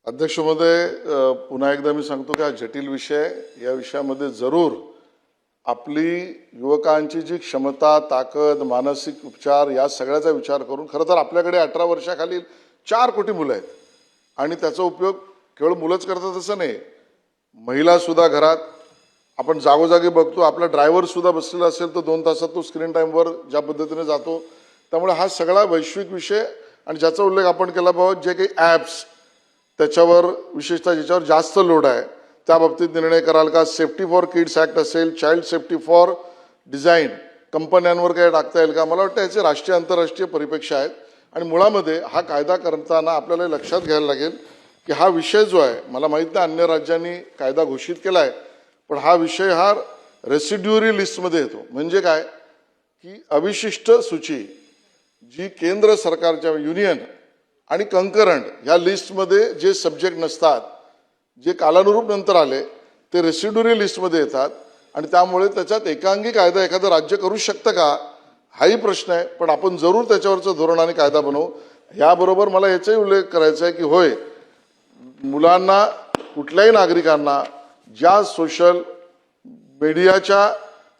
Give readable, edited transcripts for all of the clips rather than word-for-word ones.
अध्यक्ष महोदय, पुन्हा एकदा मी सांगतो की हा जटिल विषय, या विषयामध्ये जरूर आपली युवकांची जी क्षमता, ताकद, मानसिक उपचार या सगळ्याचा विचार करून, खरं तर आपल्याकडे 18 वर्षाखालील 4 कोटी मुलं आहेत आणि त्याचा उपयोग केवळ मुलंच करतात असं नाही, महिला सुद्धा घरात आपण जागोजागी बघतो, आपला ड्रायव्हर सुद्धा बसलेला असेल तर 2 तासात तो स्क्रीन टाईमवर ज्या पद्धतीने जातो, त्यामुळे हा सगळा वैश्विक विषय आणि ज्याचा उल्लेख आपण केला पाहिजे, जे काही ॲप्स त्याच्यावर विशेषतः ज्याच्यावर जास्त लोड आहे त्या बाबतीत निर्णय कराल का? सेफ्टी फॉर किड्स ॲक्ट असेल, चाइल्ड सेफ्टी फॉर डिझाईन कंपन्यांवर काय टाकता येईल का? मला वाटतं याचे राष्ट्रीय आंतरराष्ट्रीय परिपेक्ष आहेत आणि मुळामध्ये हा कायदा करताना आपल्याला लक्षात घ्यायला लागेल की हा विषय जो आहे, मला माहीत नाही अन्य राज्यांनी कायदा घोषित केला आहे, पण हा विषय हा रेसिड्युअरी लिस्टमध्ये येतो. म्हणजे काय की अविशिष्ट सूची जी केंद्र सरकारच्या युनियन आणि कंकरंट ह्या लिस्टमध्ये जे सब्जेक्ट नसतात, जे कालानुरूप नंतर आले ते रेसिड्युअरी लिस्टमध्ये येतात आणि त्यामुळे त्याच्यात एकांगी कायदा एखादं राज्य करू शकतं का हाही प्रश्न आहे. पण आपण जरूर त्याच्यावरचं धोरण आणि कायदा बनवू. याबरोबर मला याचाही उल्लेख करायचा आहे की होय, मुलांना, कुठल्याही नागरिकांना ज्या सोशल मीडियाच्या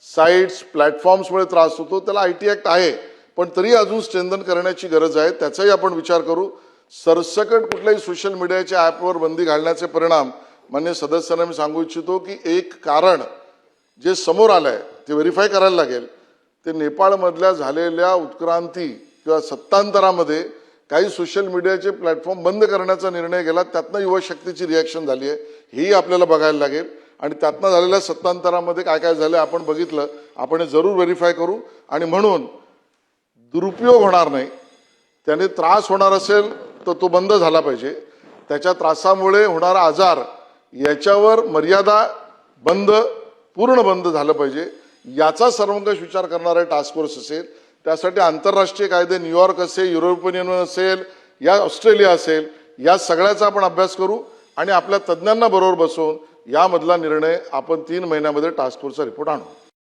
साईट्स प्लॅटफॉर्म्समुळे त्रास होतो त्याला IT ॲक्ट आहे, पण तरी अजून स्ट्रेंथन करण्याची गरज आहे. त्याचाही आपण विचार करू. सरसकट कुठल्याही सोशल मीडियाच्या ॲपवर बंदी घालण्याचे परिणाम मान्य सदस्यांना मी सांगू इच्छितो की एक कारण जे समोर आलं आहे ते व्हेरीफाय करायला लागेल. ते नेपाळमधल्या झालेल्या उत्क्रांती किंवा सत्तांतरामध्ये काही सोशल मीडियाचे प्लॅटफॉर्म बंद करण्याचा निर्णय गेला, त्यातनं युवशक्तीची रिॲक्शन झाली आहे, हेही आपल्याला बघायला लागेल. आणि त्यातनं झालेल्या सत्तांतरामध्ये काय काय झालं आपण बघितलं, आपण हे जरूर व्हेरीफाय करू. आणि म्हणून दुरुपयोग होणार नाही, त्याने त्रास होणार असेल तर तो बंद झाला पाहिजे. त्याच्या त्रासामुळे होणारा आजार याच्यावर मर्यादा पूर्ण बंद झालं पाहिजे, याचा सर्वंकष विचार करणारा टास्क फोर्स असेल. त्यासाठी आंतरराष्ट्रीय कायदे न्यूयॉर्क असेल, युरोपियन युनियन असेल, या ऑस्ट्रेलिया असेल, या सगळ्याचा आपण अभ्यास करू आणि आपल्या तज्ज्ञांना बरोबर बसवून यामधला निर्णय आपण 3 महिन्यामध्ये टास्क फोर्सचा रिपोर्ट आणू.